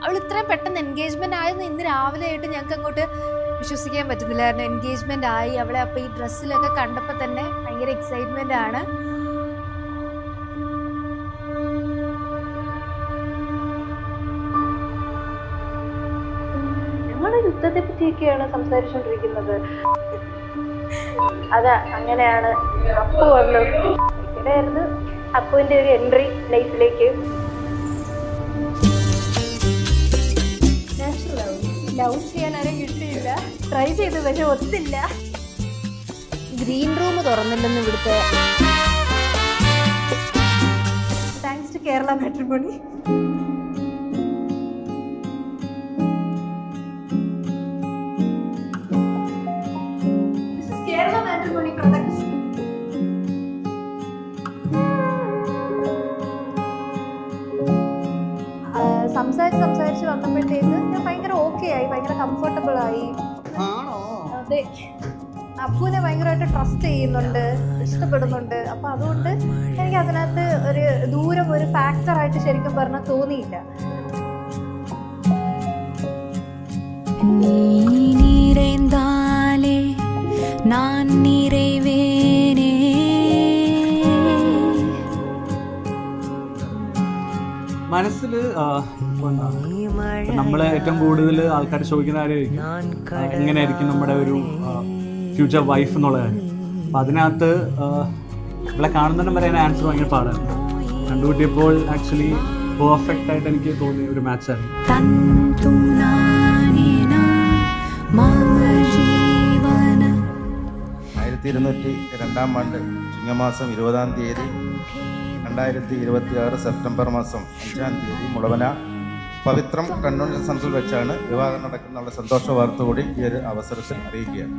അവൾ ഇത്രയും പെട്ടെന്ന് എൻഗേജ്മെന്റ് ആയെന്ന് ഇന്ന് രാവിലെ ആയിട്ട് ഞങ്ങൾക്ക് അങ്ങോട്ട് വിശ്വസിക്കാൻ പറ്റുന്നില്ലായിരുന്നു. എൻഗേജ്മെന്റ് ആയി അവളെ അപ്പൊ ഈ ഡ്രസ്സിലൊക്കെ കണ്ടപ്പോ തന്നെ ഭയങ്കര എക്സൈറ്റ്മെന്റ് ആണ്. ഞങ്ങളുടെ യുദ്ധത്തെ പറ്റിയൊക്കെയാണ് സംസാരിച്ചുകൊണ്ടിരിക്കുന്നത്. അതാ അങ്ങനെയാണ് അപ്പു വന്നു. ഇവിടെയായിരുന്നു അപ്പുവിന്റെ ഒരു എൻട്രി ലൈഫിലേക്ക്. ലവ് ചെയ്യാൻ ആരും കിട്ടിയില്ല, ട്രൈ ചെയ്തു പക്ഷെ ഒത്തില്ല. ഗ്രീൻ റൂം തുറന്നില്ലെന്ന് ഇവിടുത്തെ. Thanks to Kerala Matrimony. Kerala Matrimony products. സംസാരിച്ച് വന്നപ്പോഴത്തേക്ക് ഞാൻ ഭയങ്കര ഓക്കെ ആയി, ഭയങ്കര കംഫർട്ടബിൾ ആയി. അതെ, അപ്പുവിനെ ഭയങ്കരമായിട്ട് ട്രസ്റ്റ് ചെയ്യുന്നുണ്ട്, ഇഷ്ടപ്പെടുന്നുണ്ട്. അപ്പം അതുകൊണ്ട് എനിക്ക് അതിനകത്ത് ഒരു ദൂരം ഒരു ഫാക്ടറായിട്ട് ശരിക്കും പറഞ്ഞാൽ തോന്നിയില്ല. മനസ്സിൽ നമ്മളെ ഏറ്റവും കൂടുതൽ ആൾക്കാർ ചോദിക്കുന്ന കാര്യമായിരിക്കും എങ്ങനെയായിരിക്കും നമ്മുടെ ഒരു ഫ്യൂച്ചർ വൈഫ് എന്നുള്ള കാര്യം. അപ്പം അതിനകത്ത് നമ്മളെ കാണുന്നതിനും വരെ ആൻസർ ഭയങ്കര പാടാണ്. കണ്ടുകൂട്ടിയപ്പോൾ ആക്ച്വലി പെർഫെക്റ്റ് ആയിട്ട് എനിക്ക് തോന്നിയ ഒരു മാച്ചായിരുന്നു. 1202 ആണ്ട് ചിങ്ങമാസം 20-ാം തീയതി 2026 സെപ്റ്റംബർ മാസം 5-ാം തീയതി മുളവന പവിത്രം കൺവെൻഷൻ സെന്ററിൽ വെച്ചാണ് വിവാഹം നടക്കുന്ന സന്തോഷ വാർത്ത കൂടി ഈ ഒരു അവസരത്തിൽ അറിയിക്കുകയാണ്.